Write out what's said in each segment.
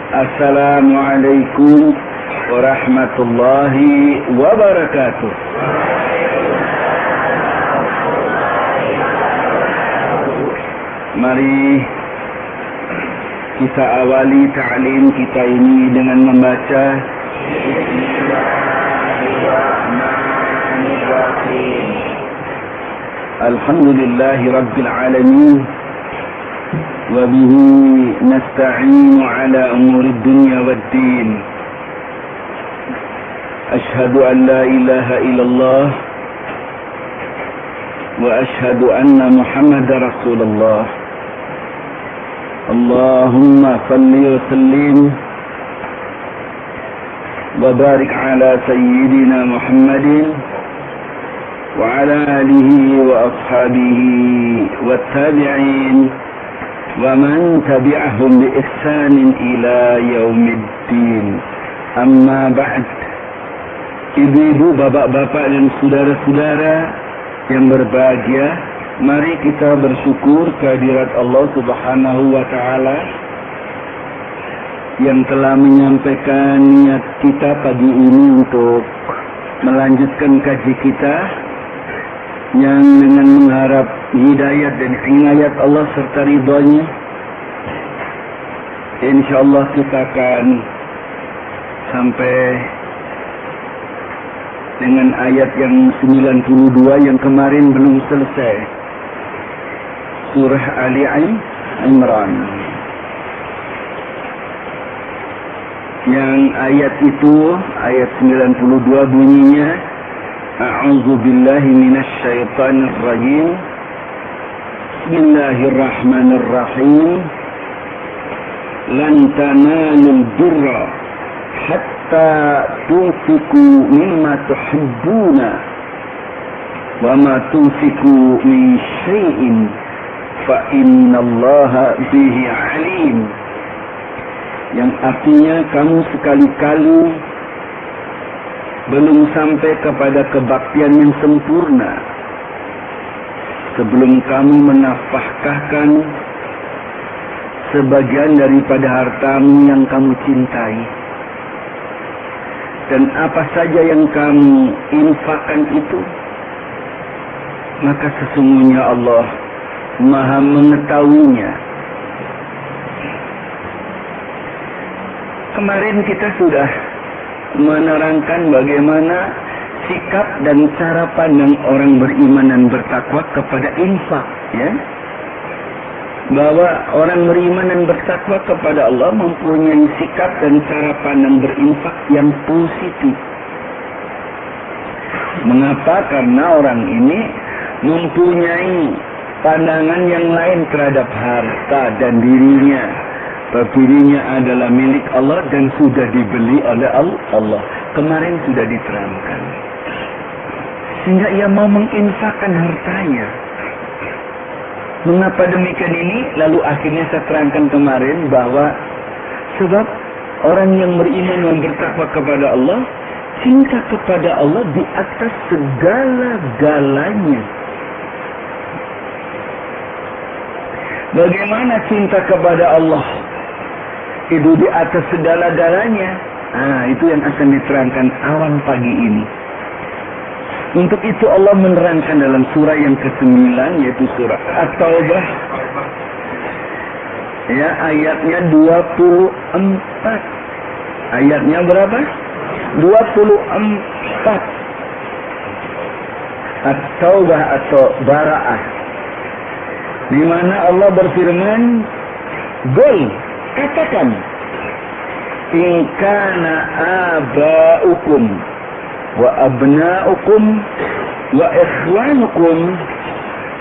Assalamualaikum warahmatullahi wabarakatuh. Mari kita awali ta'lim kita ini dengan membaca Alhamdulillahi Rabbil Alamin wa bihi nasta'inu ala umuri dunya waddin. Ashhadu an la ilaha illallah wa ashhadu anna Muhammadar Rasulullah. Allahumma salli wa sallim wa barik ala sayyidina Muhammadin wa ala alihi wa ashabihi wa tabi'in wa man tabi'ahum bi ihsanin ila yaumiddin. Amma ba'd. Ibu-ibu, bapak-bapak dan saudara-saudara yang berbahagia, mari kita bersyukur kehadirat Allah Subhanahu wa taala yang telah menyampaikan niat kita pagi ini untuk melanjutkan kaji kita yang dengan mengharap hidayat dan inayat Allah serta ridhonya. Insyaallah kita akan sampai dengan ayat yang 92 yang kemarin belum selesai. Surah Ali Imran. Yang ayat itu, ayat 92 bunyinya, A'udzu billahi minasy syaithanir rajim. Bismillahirrahmanirrahim. Lan tanalul birra hatta tunfiqu mimma tuhibbuna wa ma tunfiqu min syai'in fa innallaha bihi alim. Yang artinya kamu sekali-kali belum sampai kepada kebaktian yang sempurna sebelum kamu menafkahkan sebagian daripada hartamu yang kamu cintai. Dan apa saja yang kamu infakkan itu, maka sesungguhnya Allah Maha mengetahuinya. Kemarin kita sudah menerangkan bagaimana sikap dan cara pandang orang beriman dan bertakwa kepada infak, ya. Bahwa orang beriman dan bertakwa kepada Allah mempunyai sikap dan cara pandang berinfak yang positif. Mengapa? Karena orang ini mempunyai pandangan yang lain terhadap harta dan dirinya. Dirinya adalah milik Allah dan sudah dibeli oleh Allah. Kemarin sudah diterangkan. Sehingga ia mau menginfakkan hartanya. Mengapa demikian ini? Lalu akhirnya saya terangkan kemarin bahwa sebab orang yang beriman dan bertakwa kepada Allah, cinta kepada Allah di atas segala-galanya. Bagaimana cinta kepada Allah itu di atas segala-galanya? Itu yang akan diterangkan awan pagi ini. Untuk itu Allah menerangkan dalam surah yang ke-9, yaitu surah At-Taubah, ya, ayatnya 24. Ayatnya berapa? 24. At-Taubah atau Bara'ah, di mana Allah berfirman, "Qul, katakan, in kana aba'ukum wa abna'ukum wa ikhwanukum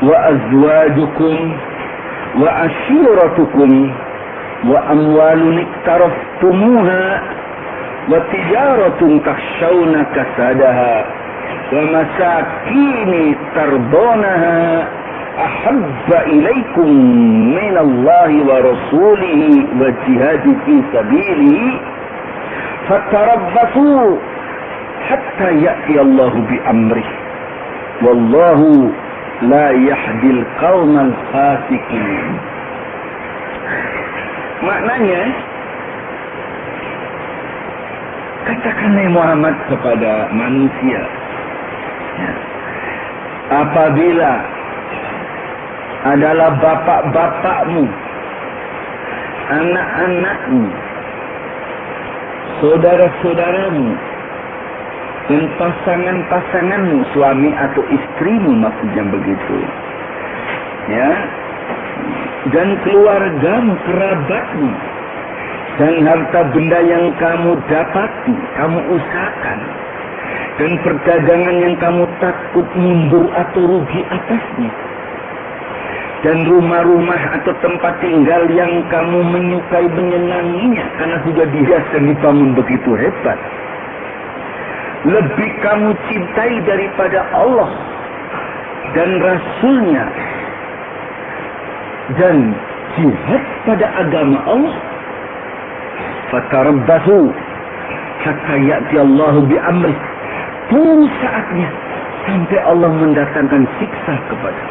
wa azwajukum wa ashiratukum wa amwalun iktaraftumuha wa tijaratun takhshawna kasadaha wa masakini tardonaha ahabba ilaikum minallahi wa rasulihi wa jihadi fi sabilihi fatarabbasu hatta ya'ti Allahu bi amrih wallahu la yahdil qaumal fasikin." Maknanya Katakanlah Muhammad kepada manusia, ya, apabila adalah bapak-bapakmu, anak-anakmu, saudara-saudaramu, dan pasangan-pasanganmu, suami atau istrimu, maksudnya begitu, ya, dan keluargamu, kerabatmu, dan harta benda yang kamu dapati, kamu usahakan, dan perdagangan yang kamu takut mundur atau rugi atasnya, dan rumah-rumah atau tempat tinggal yang kamu menyukai menyenanginya karena sudah dihias dan dibangun begitu hebat, lebih kamu cintai daripada Allah dan Rasulnya dan jihad pada agama Allah, fatarabbasu hatta ya'ti Allahu bi amri. Tunggu saatnya sampai Allah mendatangkan siksa kepada.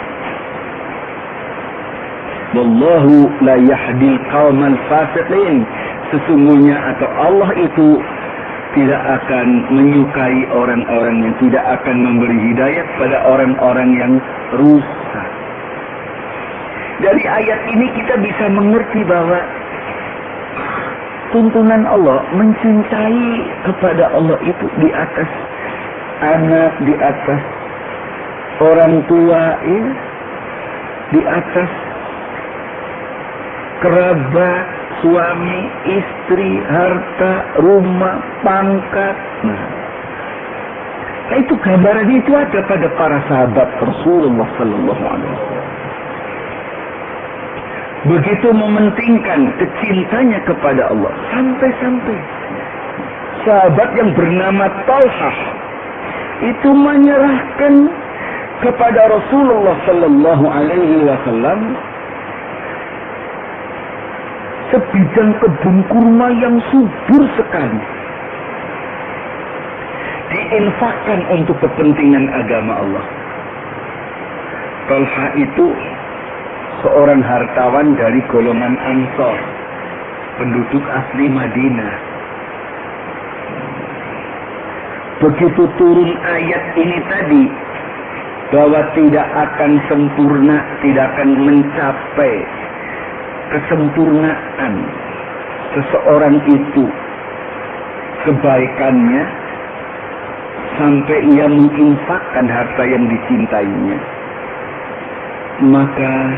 Wallahu la yahdil qaumal fasiqin. Sesungguhnya atau Allah itu tidak akan menyukai orang-orang yang tidak akan memberi hidayah pada orang-orang yang rusak. Dari ayat ini kita bisa mengerti bahwa tuntunan Allah mencintai kepada Allah itu di atas anak, di atas orang tua, ya, di atas kerabat, suami, istri, harta, rumah, pangkat. Nah, itu gambaran itu ada pada para sahabat Rasulullah Sallallahu Alaihi Wasallam. Begitu mementingkan kecintanya kepada Allah, sampai-sampai sahabat yang bernama Talhah itu menyerahkan kepada Rasulullah Sallallahu Alaihi Wasallam sebidang kebun kurma yang subur sekali, diinfakkan untuk kepentingan agama Allah. Talha itu seorang hartawan dari golongan Ansor, penduduk asli Madinah. Begitu turun ayat ini tadi, bahwa tidak akan sempurna, tidak akan mencapai kesempurnaan seseorang itu kebaikannya sampai ia menginfakkan harta yang dicintainya, maka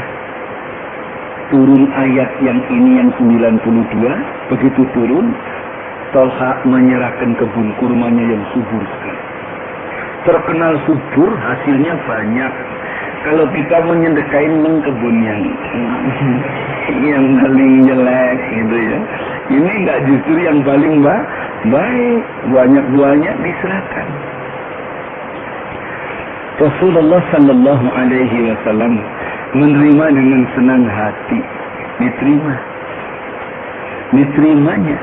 turun ayat yang ini yang 92. Begitu turun, Talha menyerahkan kebun kurmanya yang subur sekali. Terkenal subur, hasilnya banyak. Kalau kita menyedekain kebun yang paling jelek gitu ya, ini enggak, justru yang paling baik, banyak-banyak diserahkan. Rasulullah Sallallahu Alaihi Wasallam menerima dengan senang hati, diterimanya,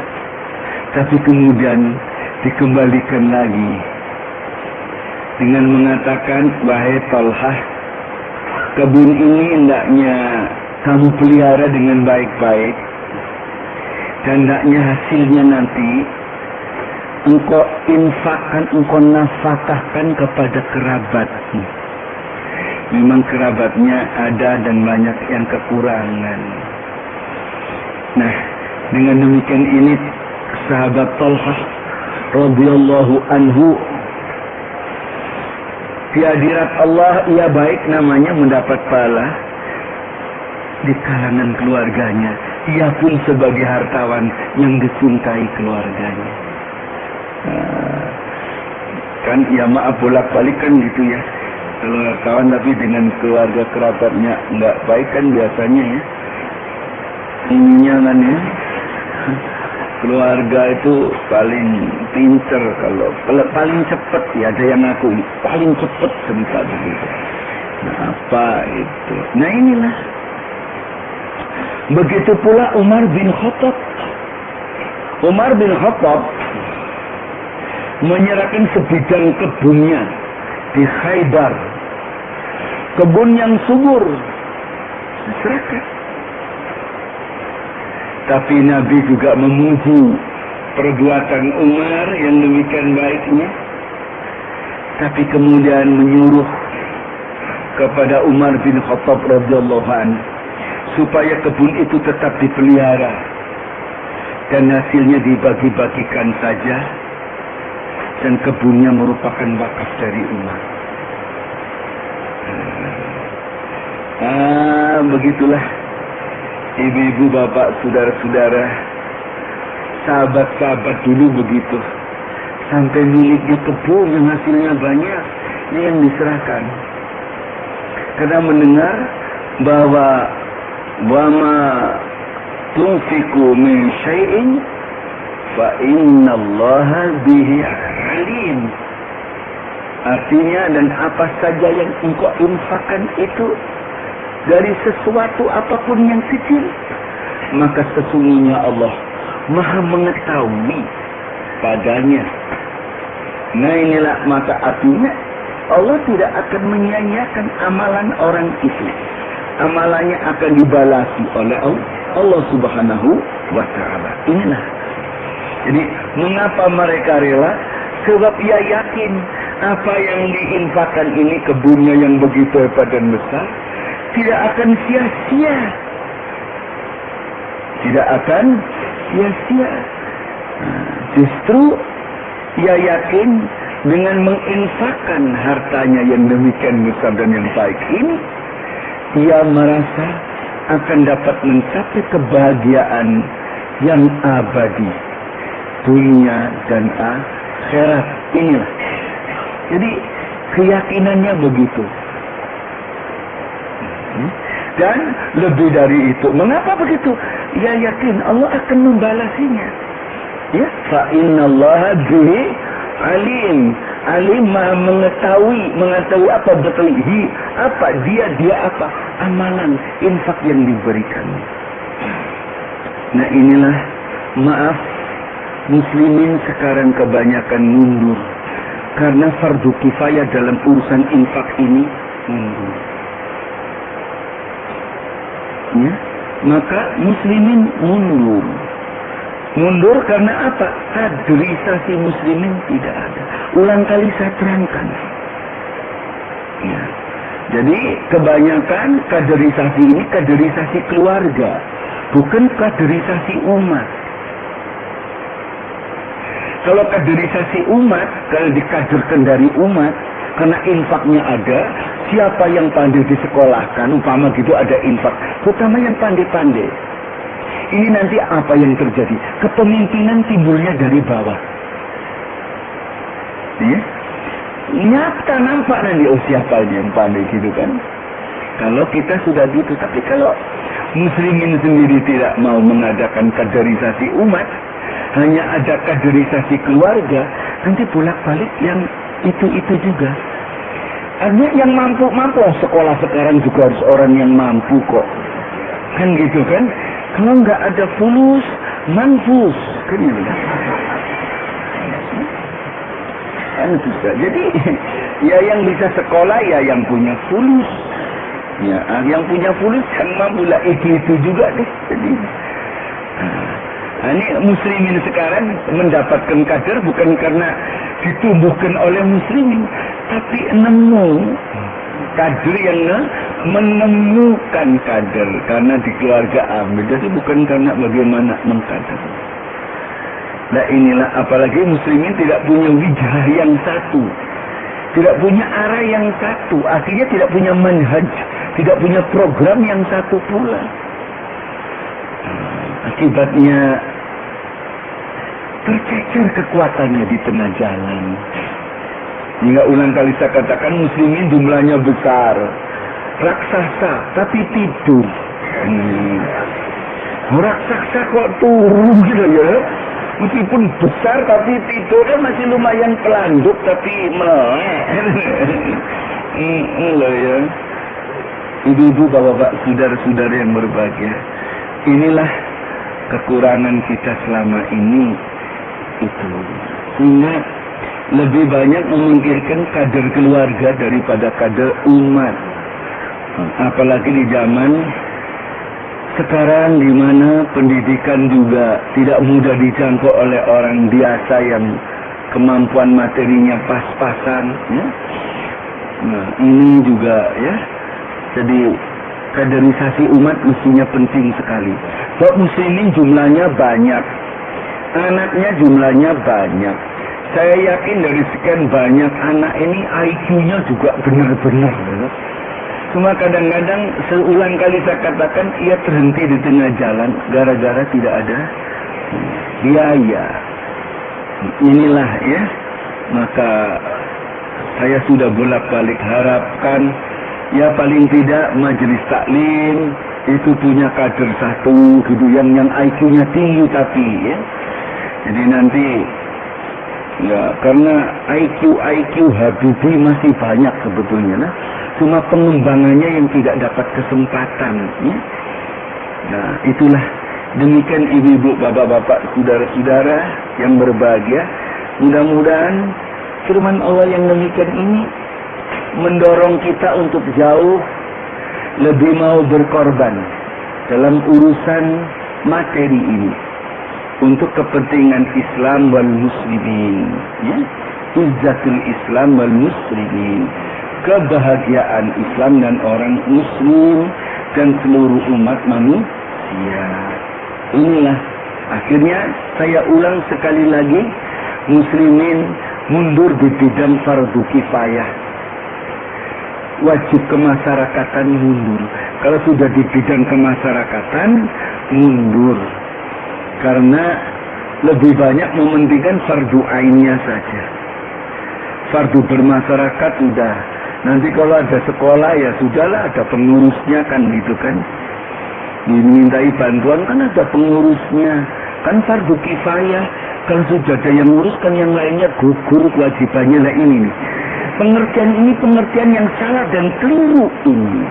tapi kemudian dikembalikan lagi dengan mengatakan, wahai Talhah, kebun ini hendaknya kamu pelihara dengan baik-baik, dan hendaknya hasilnya nanti engkau infakkan, engkau nafkahkan kepada kerabatmu. Memang kerabatnya ada dan banyak yang kekurangan. Nah, dengan demikian ini sahabat Talhah radhiyallahu anhu, di hadirat Allah ia baik namanya, mendapat pahala di kalangan keluarganya. Ia pun sebagai hartawan yang dicintai keluarganya. Kan ya maaf bolak-balik kan gitu ya. Kalau hartawan tapi dengan keluarga kerabatnya nggak baik kan biasanya ya. Ininya kan ya. Keluarga itu paling pincer, kalau paling cepat ya, ada yang ngaku paling cepat cerita begitu. Nah, apa itu? Nah inilah. Begitu pula Umar bin Khattab. Umar bin Khattab menyerahkan sebidang kebunnya di Khaybar, kebun yang subur, diserahkan. Tapi Nabi juga memuji perbuatan Umar yang demikian baiknya, tapi kemudian menyuruh kepada Umar bin Khattab radhiyallahu anhu supaya kebun itu tetap dipelihara dan hasilnya dibagi-bagikan saja, dan kebunnya merupakan wakaf dari Umar. Begitulah ibu-ibu, bapak, saudara-saudara, sahabat-sahabat dulu begitu. Sampai miliknya kebun yang hasilnya banyak, ini yang diserahkan. Karena mendengar bahwa wama tunfiqu min syai'in fa innallaha bihi alim. Artinya, dan apa saja yang engkau infakkan itu dari sesuatu apapun yang kecil, maka sesungguhnya Allah Maha mengetahui padanya. Nah, inilah mata artinya Allah tidak akan menyia-nyiakan amalan orang itu. Amalannya akan dibalasi oleh Allah Subhanahu wa ta'ala. Inilah. Jadi, mengapa mereka rela? Sebab ia yakin apa yang diinfakkan ini, kebunnya yang begitu hebat dan besar, tidak akan sia-sia. Tidak akan sia-sia. Justru ia yakin dengan menginfakkan hartanya yang demikian besar dan yang baik ini, ia merasa akan dapat mencapai kebahagiaan yang abadi, dunia dan akhirat. Inilah. Jadi keyakinannya begitu. Dan lebih dari itu, mengapa begitu? Ia yakin Allah akan membalasinya. Ya, fa innallaha bihi alim. Alim Maha mengetahui apa betul apa dia apa amalan infak yang diberikan. Nah, inilah, maaf, muslimin sekarang kebanyakan mundur karena fardu kifayah dalam urusan infak ini mundur. Ya, maka muslimin mundur karena apa? Kaderisasi muslimin tidak ada. Ulang kali saya terangkan. Ya. Jadi kebanyakan kaderisasi ini kaderisasi keluarga, bukan kaderisasi umat. Kalau kaderisasi umat, kalau dikaderkan dari umat, karena infaknya ada, siapa yang pandai disekolahkan, umpama gitu ada infak, terutama yang pandai-pandai. Ini nanti apa yang terjadi? Kepemimpinan timbulnya dari bawah. Ya? Nyata nampak nanti, oh siapa yang pandai gitu kan. Kalau kita sudah gitu, tapi kalau muslimin sendiri tidak mau mengadakan kaderisasi umat, hanya ada kaderisasi keluarga, nanti bolak-balik yang itu juga. Artinya yang mampu, sekolah sekarang juga harus orang yang mampu kok. Kan gitu kan? Kalau nggak ada fulus, manfus. Kan gitu. Kan susah. Jadi, ya yang bisa sekolah, ya yang punya fulus. Ya, yang punya fulus yang mampu lah itu juga deh. Jadi, ini muslimin sekarang mendapatkan kader bukan karena ditumbuhkan oleh muslimin, tapi nemu kader yang menemukan kader karena di keluarga ambil. Jadi bukan karena bagaimana mengkader. Nah, inilah, apalagi muslimin tidak punya wijah yang satu, tidak punya arah yang satu, artinya tidak punya manhaj, tidak punya program yang satu pula. Akibatnya tercecer kekuatannya di tengah jalan. Hingga ulang kali saya katakan muslimin jumlahnya besar, raksasa tapi tidur. Raksasa kok turun gitu ya. Meskipun besar tapi tidurnya masih lumayan pelanduk tapi melek. Loh ya. Ibu-ibu, bapak-bapak, saudara-saudara yang berbahagia, inilah kekurangan kita selama ini itu. Sehingga lebih banyak memikirkan kader keluarga daripada kader umat. Apalagi di zaman sekarang di mana pendidikan juga tidak mudah dijangkau oleh orang biasa yang kemampuan materinya pas-pasan, ya. Nah, ini juga ya. Jadi kaderisasi umat mestinya penting sekali. Sebab muslimin jumlahnya banyak, anaknya jumlahnya banyak. Saya yakin dari sekian banyak anak ini IQ-nya juga benar-benar. Ya. Cuma kadang-kadang seulang kali saya katakan ia terhenti di tengah jalan gara-gara tidak ada biaya. Inilah ya. Maka saya sudah bolak-balik harapkan ya paling tidak majelis taklim itu punya kader satu gitu yang IQ-nya tinggi tapi ya. Jadi nanti ya karena IQ Habibie masih banyak sebetulnya nah. Cuma pengembangannya yang tidak dapat kesempatan ya. Nah itulah demikian ibu-ibu, bapak-bapak, saudara-saudara yang berbahagia. Mudah-mudahan firman Allah yang demikian ini mendorong kita untuk jauh lebih mau berkorban dalam urusan materi ini untuk kepentingan Islam wal muslimin ya. Izzatul Islam wal muslimin, kebahagiaan Islam dan orang muslim dan seluruh umat manusia. Inilah akhirnya saya ulang sekali lagi, muslimin mundur di bidang fardu kifayah, wajib kemasyarakatan mundur. Kalau sudah di bidang kemasyarakatan mundur karena lebih banyak mementingkan fardu ainnya saja. Fardu bermasyarakat sudah, nanti kalau ada sekolah ya sudahlah, ada pengurusnya kan gitu kan, dimintai bantuan kan ada pengurusnya kan. Fardu kifayah kalau sudah ada yang ngurus kan yang lainnya gugur kewajibannya. Lah ini nih pengertian ini pengertian yang salah dan keliru ini.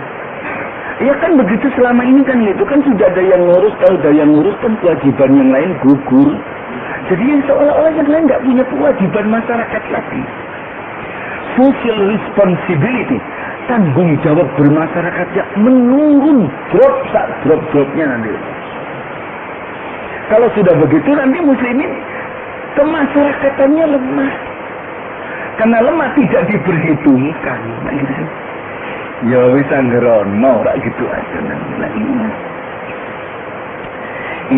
Ya kan begitu selama ini kan gitu kan, sudah ada yang ngurus, kalau ada yang ngurus kan kewajiban yang lain gugur. Jadi yang seolah-olah yang lain nggak punya kewajiban masyarakat lagi. Social responsibility, tanggung jawab bermasyarakatnya menurun, drop-dropnya nanti. Kalau sudah begitu nanti muslimin kemasyarakatannya lemah. Karena lemah tidak diperhitungkan. Ya wis anggerono ora gitu aja nah ini.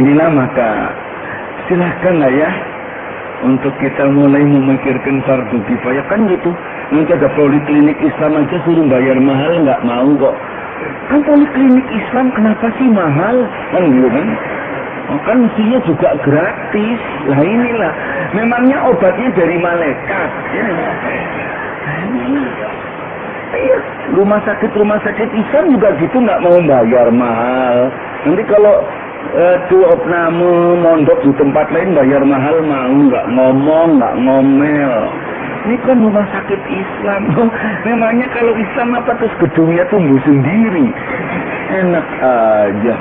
Inilah maka silahkanlah ya untuk kita mulai memikirkan fardu kifayah kan gitu. Nanti ada poliklinik Islam aja suruh bayar mahal nggak mau kok. Kan poliklinik Islam kenapa sih mahal kan gitu kan? Oh, kan mestinya juga gratis. Lah inilah memangnya obatnya dari malaikat ya. Iya, rumah sakit Islam juga gitu nggak mau bayar mahal. Nanti kalau opname mondok di tempat lain bayar mahal mau nggak ngomong, nggak ngomel. Ini kan rumah sakit Islam. Memangnya kalau Islam apa terus gedungnya tumbuh sendiri? Enak aja.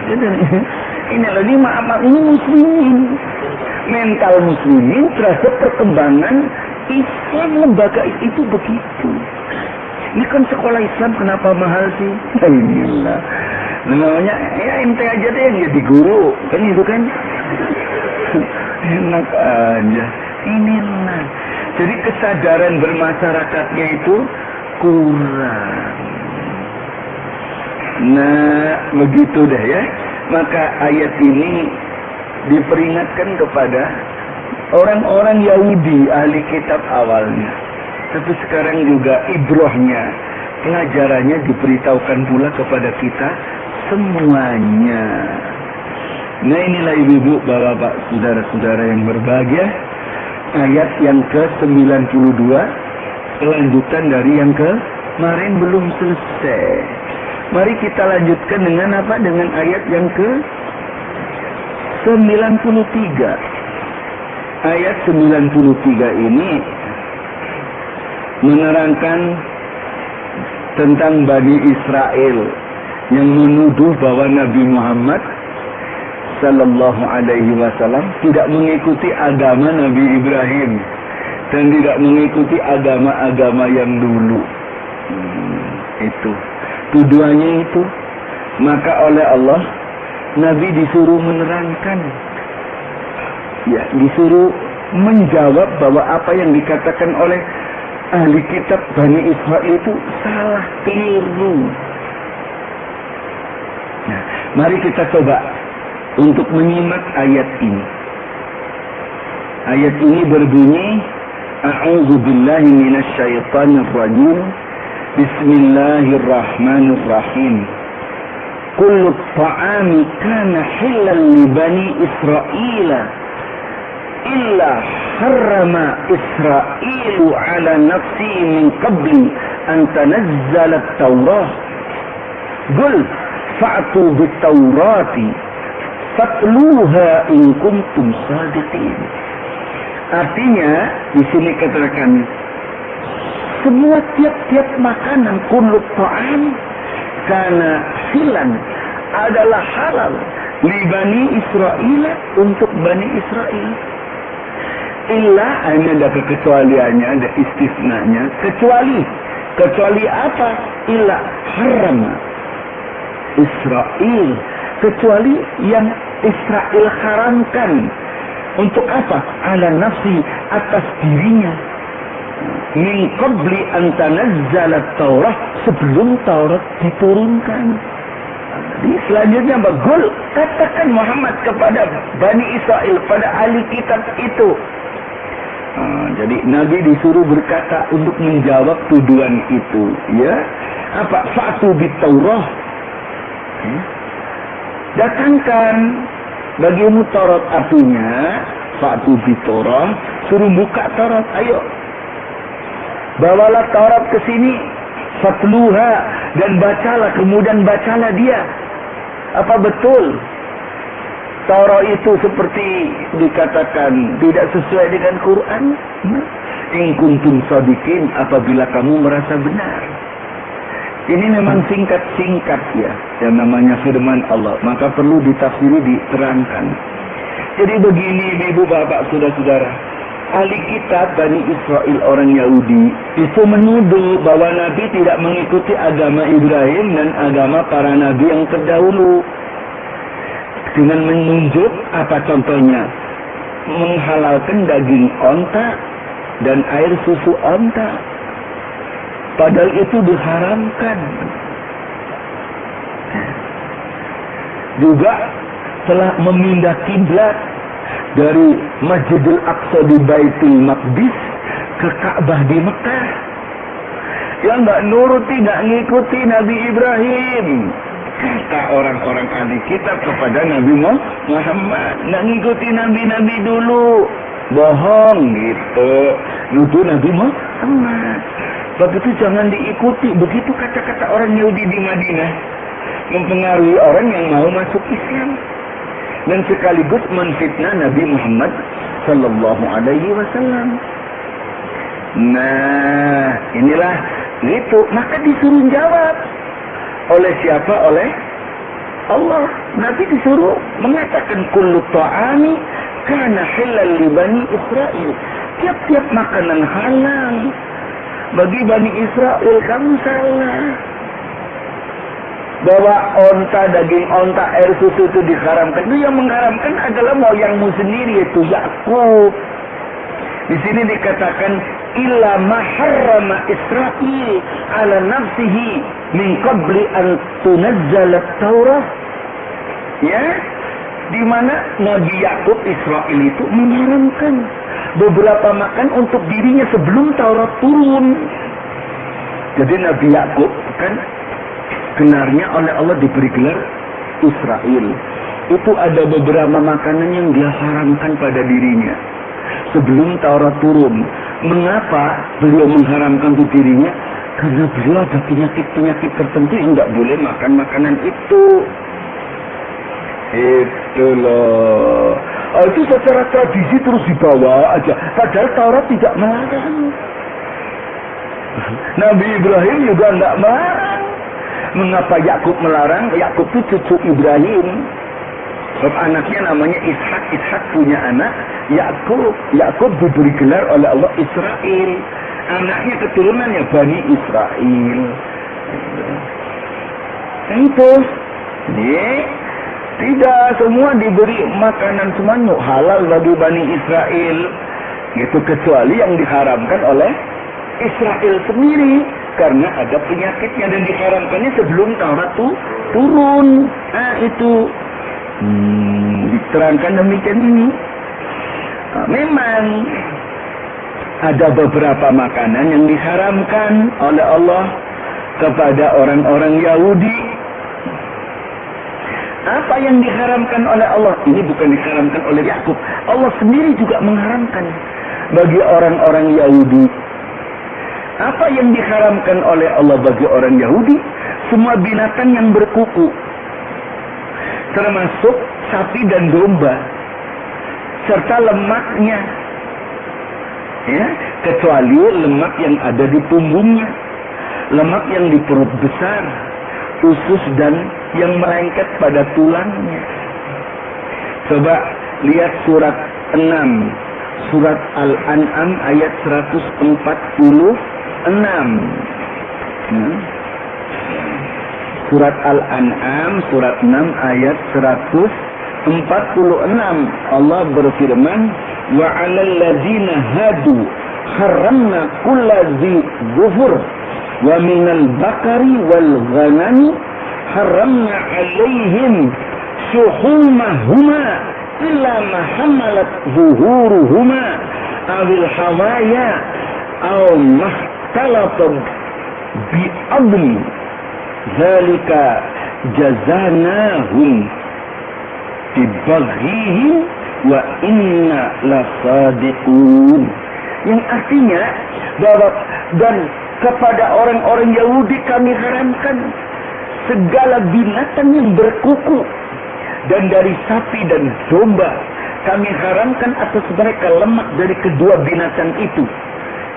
Ini lagi maaf ini muslimin. Mental muslimin terhadap perkembangan Islam, lembaga itu begitu. Ini kan sekolah Islam kenapa mahal sih? Inilah. Namanya ya ente aja deh yang jadi guru. Kan itu kan. Enak aja. Inilah. Jadi kesadaran bermasyarakatnya itu kurang. Nah, begitu deh ya. Maka ayat ini diperingatkan kepada orang-orang Yahudi ahli kitab awalnya. Tapi sekarang juga ibrahnya, pelajarannya diberitahukan pula kepada kita semuanya. Nah inilah ibu-ibu, bapak-bapak, saudara-saudara yang berbahagia, ayat yang ke-92, kelanjutan dari yang kemarin belum selesai. Mari kita lanjutkan dengan apa? Dengan ayat yang ke-93. Ayat 93 ini menerangkan tentang Bani Israel yang menuduh bahwa Nabi Muhammad Sallallahu Alaihi Wasallam tidak mengikuti agama Nabi Ibrahim dan tidak mengikuti agama-agama yang dulu. Itu tuduhannya itu. Maka oleh Allah Nabi disuruh menerangkan. Ya, disuruh menjawab bahwa apa yang dikatakan oleh ahli kitab Bani Israel itu salah, keliru. Nah, mari kita coba untuk menyimak ayat ini. Ayat ini berbunyi, A'udzubillahi minasyaitonir rajim. Bismillahirrahmanirrahim. Kullu ta'ami kana halal li bani Israil illa harrama Israilu ala nafsi min qabli an tanazzala at-Taurah. Qul fa'tu bit-Taurati fatluha in kuntum shadiqin. Artinya di sini katakan semua tiap-tiap makanan kullu ta'am kana hilan adalah halal li Bani Israil untuk Bani Israel. Illa, ini ada kekecualiannya, ada istisnanya. Kecuali apa? Illa haram Israel, kecuali yang Israel haramkan. Untuk apa? Ala nafsi, atas dirinya. Min qabli an tanazzala Taurah, sebelum Taurat diturunkan. Jadi selanjutnya bagul, katakan Muhammad kepada Bani Israel, pada ahli kitab itu. Jadi Nabi disuruh berkata untuk menjawab tuduhan itu, ya. Apa? Fa'tu bit-Taurah. Datangkan bagimu Taurat, artinya fa'tu bit-Taurah, suruh buka Taurat, ayo. Bawalah Taurat ke sini, fatluha, dan bacalah, kemudian bacalah dia. Apa betul Taurat itu seperti dikatakan tidak sesuai dengan Quran? In kuntum shadiqin, apabila kamu merasa benar. Ini memang singkat-singkat ya, yang namanya firman Allah, maka perlu ditafsiri, diterangkan. Jadi begini ibu bapak saudara-saudara, ahli kitab Bani Israel orang Yahudi itu menuduh bahwa Nabi tidak mengikuti agama Ibrahim dan agama para nabi yang terdahulu. Dengan menunjuk apa contohnya? Menghalalkan daging onta dan air susu onta. Padahal itu diharamkan. Juga telah memindah kiblat dari Masjidil Aqsa di Baitul Maqdis ke Ka'bah di Mekah. Yang nggak nurut, tidak ngikuti Nabi Ibrahim. Kata orang-orang ahli kitab kepada Nabi Muhammad, nak ngikuti nabi-nabi dulu, bohong gitu, nuduh Nabi Muhammad. Begitu jangan diikuti. Begitu kata-kata orang Yahudi di Madinah, mempengaruhi orang yang mau masuk Islam dan sekaligus menfitnah Nabi Muhammad Sallallahu Alaihi Wasallam. Nah, inilah itu. Maka disuruh jawab. Oleh siapa? Oleh Allah. Nabi disuruh mengatakan kullu ta'ami kana halal li Bani Israil. Tiap-tiap makanan halal bagi Bani Israel. Kamu salah. Bahwa onta, daging onta, air susu itu diharamkan. Itu yang mengharamkan adalah moyangmu sendiri, yaitu Yakub. Di sini dikatakan illa ma harrama Israil ala nafsihi min qabli an tunazzala Taurah. Ya, di mana Nabi Yakub Israel itu mengharamkan beberapa makan untuk dirinya sebelum Taurat turun. Jadi Nabi Yakub kan genarnya oleh Allah diberi gelar Israel. Itu ada beberapa makanan yang dia haramkan pada dirinya sebelum Taurat turun. Mengapa beliau mengharamkan untuk dirinya? Karena beliau ada penyakit-penyakit tertentu yang tidak boleh makan makanan itu. Itulah. Itu secara tradisi terus dibawa aja. Padahal Taurat tidak melarang. Nabi Ibrahim juga tidak melarang. Mengapa Yakub melarang? Yakub itu cucu Ibrahim. Sebab anaknya namanya Ishak. Ishak punya anak Yakub. Yakub diberi gelar oleh Allah Israel. Anaknya keturunannya Bani Israel. Itu. Jadi Tidak, semua diberi makanan semuanya halal bagi Bani Israel. Itu kecuali yang diharamkan oleh Israel sendiri karena ada penyakitnya dan diharamkannya sebelum Taurat turun. Nah, itu diterangkan demikian ini. Nah, memang ada beberapa makanan yang diharamkan oleh Allah kepada orang-orang Yahudi. Apa yang diharamkan oleh Allah? Ini bukan diharamkan oleh Yakub. Allah sendiri juga mengharamkan bagi orang-orang Yahudi. Apa yang diharamkan oleh Allah bagi orang Yahudi? Semua binatang yang berkuku, termasuk sapi dan domba, serta lemaknya, ya, kecuali lemak yang ada di punggungnya, lemak yang di perut besar, usus dan yang melengket pada tulangnya. Coba lihat surat 6, surat Al-An'am ayat 146. Surat Al-An'am surat 6 ayat 146. Allah berfirman, wa 'alal ladzina hadu haramna kulla dzi dzufur wa minal bakari wal ghanami haramna 'alaihim shuhumahuma illa ma hamalat zuhuruhuma awil hawaya aw mahtalata bi adli zalika jazanahum bibaghihim wa inna lasadiqun. Yang artinya bahwa dan kepada orang-orang Yahudi kami haramkan segala binatang yang berkuku, dan dari sapi dan domba kami haramkan atas mereka lemak dari kedua binatang itu,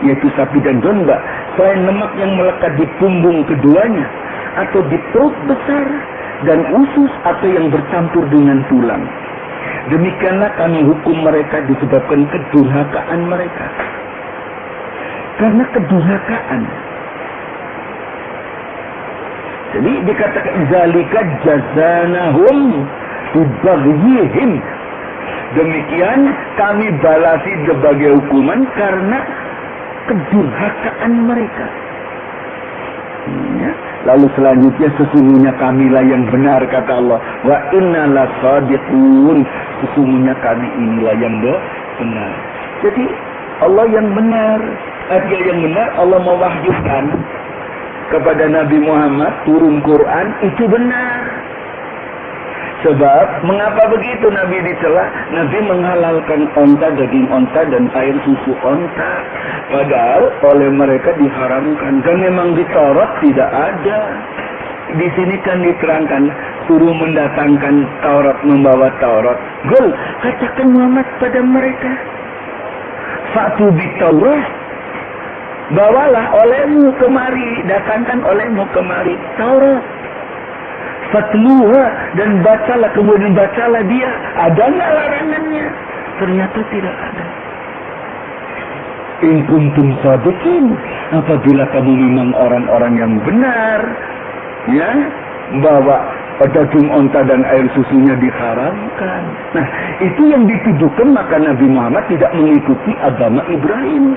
yaitu sapi dan domba, selain lemak yang melekat di punggung keduanya atau di perut besar dan usus atau yang bercampur dengan tulang. Demikianlah kami hukum mereka disebabkan kedurhakaan mereka. Karena kedurhakaan. Jadi dikatakan zalika jazanahum bibaghihim. Demikian kami balasi sebagai hukuman karena kedurhakaan mereka. Ya. Lalu selanjutnya sesungguhnya kamilah yang benar, kata Allah. Wa inna lasadiqun. Sesungguhnya kami inilah yang benar. Jadi Allah yang benar. Dia yang benar, Allah mewahyukan kepada Nabi Muhammad turun Quran itu benar. Sebab mengapa begitu Nabi dicela? Nabi menghalalkan onta, daging onta dan air susu onta, padahal oleh mereka diharamkan. Dan memang di Taurat tidak ada. Di sini kan diterangkan suruh mendatangkan Taurat, membawa Taurat. Gol, katakan Muhammad pada mereka, fa'tu bit Taurat, bawalah olehmu kemari, datangkan olehmu kemari Taurat. Fatluha, dan bacalah, kemudian bacalah dia. Ada nggak larangannya? Ternyata tidak ada. In kuntum shadiqin, apabila kamu memang orang-orang yang benar, ya, bahwa daging onta dan air susunya diharamkan. Nah, itu yang dituduhkan, maka Nabi Muhammad tidak mengikuti agama Ibrahim.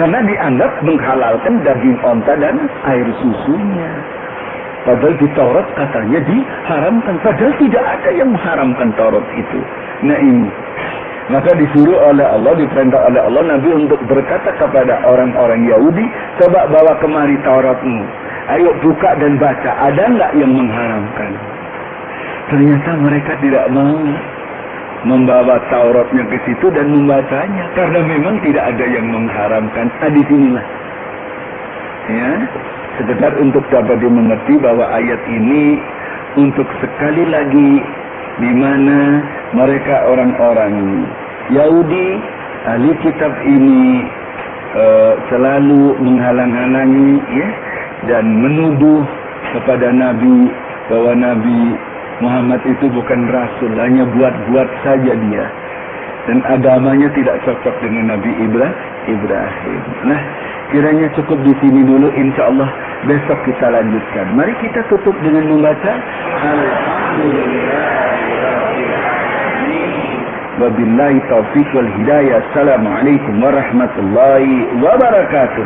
Karena dianggap menghalalkan daging onta dan air susunya. Padahal di Taurat katanya diharamkan. Padahal tidak ada yang mengharamkan Taurat itu. Nah ini. Maka disuruh oleh Allah, diperintah oleh Allah Nabi untuk berkata kepada orang-orang Yahudi, coba bawa kemari Tauratmu. Ayo buka dan baca. Ada nggak yang mengharamkan? Ternyata mereka tidak mau membawa Tauratnya ke situ dan membacanya. Karena memang tidak ada yang mengharamkan. Di sinilah. Ya. Sekedar untuk dapat dimengerti bahwa ayat ini untuk sekali lagi di mana mereka orang-orang Yahudi ahli kitab ini selalu menghalang-halangi, ya, dan menuduh kepada Nabi bahwa Nabi Muhammad itu bukan rasul, hanya buat-buat saja dia. dan agamanya tidak cocok dengan Nabi Ibrahim. Nah, kiranya cukup di sini dulu, insyaallah besok kita lanjutkan. Mari kita tutup dengan membaca Alhamdulillahirabbil alamin. Wabillahi taufiq wal hidayah. Assalamualaikum warahmatullahi wabarakatuh.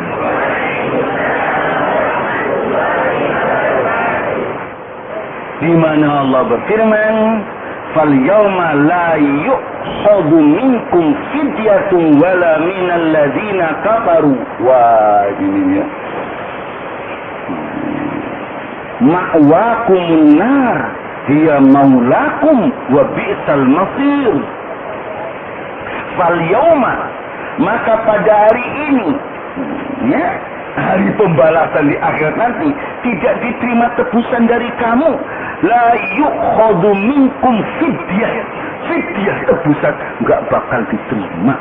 Di mana Allah berfirman, "Fal yauma la yu'khadhu minkum fidyatun wala minal ladzina kafaru." Wah, ini ya. Ma'wakumun nar hiya maulakum wa bi'sal masir. Fal yauma, maka pada hari ini, ya, hari pembalasan di akhirat nanti, tidak diterima tebusan dari kamu. La yu'khadhu minkum fidyah. Fidyah, tebusan, enggak bakal diterima.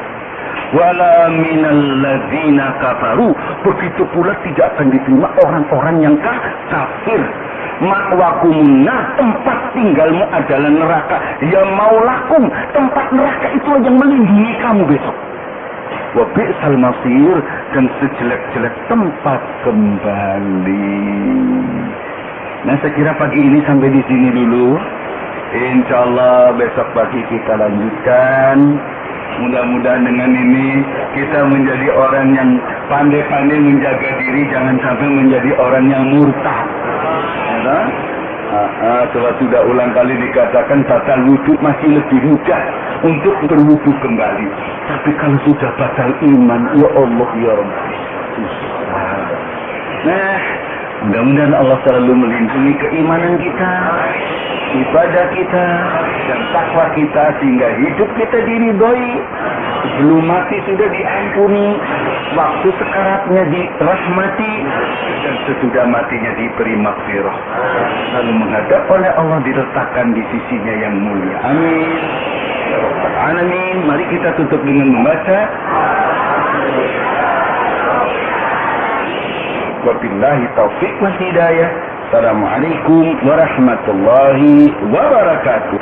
Wala minal ladzina kafaru. Begitu pula tidak akan diterima orang-orang yang kafir. Ma'wakumun nar, tempat tinggalmu adalah neraka. Ya maulakum, tempat neraka itu yang melindungi kamu besok. Wa bi'sal masir, dan sejelek-jelek tempat kembali. Nah, saya kira pagi ini sampai di sini dulu. Insyaallah besok pagi kita lanjutkan. Mudah-mudahan dengan ini kita menjadi orang yang pandai-pandai menjaga diri, jangan sampai menjadi orang yang murtad. Ya, Setelah sudah ulang kali dikatakan batal wudhu masih lebih mudah untuk berwudhu kembali. Tapi kalau sudah batal iman, ya Allah ya Rabbi, susah. Nah, mudah-mudahan Allah selalu melindungi keimanan kita, ibadah kita, dan takwa kita, sehingga hidup kita diridhoi, sebelum mati sudah diampuni, waktu sekaratnya dirahmati, dan sesudah matinya diberi maghfirah, lalu menghadap oleh Allah, diletakkan di sisinya yang mulia. Amin ya Rabbal Alamin. Mari kita tutup dengan membaca wabillahi taufiq wal hidayah. Assalamualaikum warahmatullahi wabarakatuh.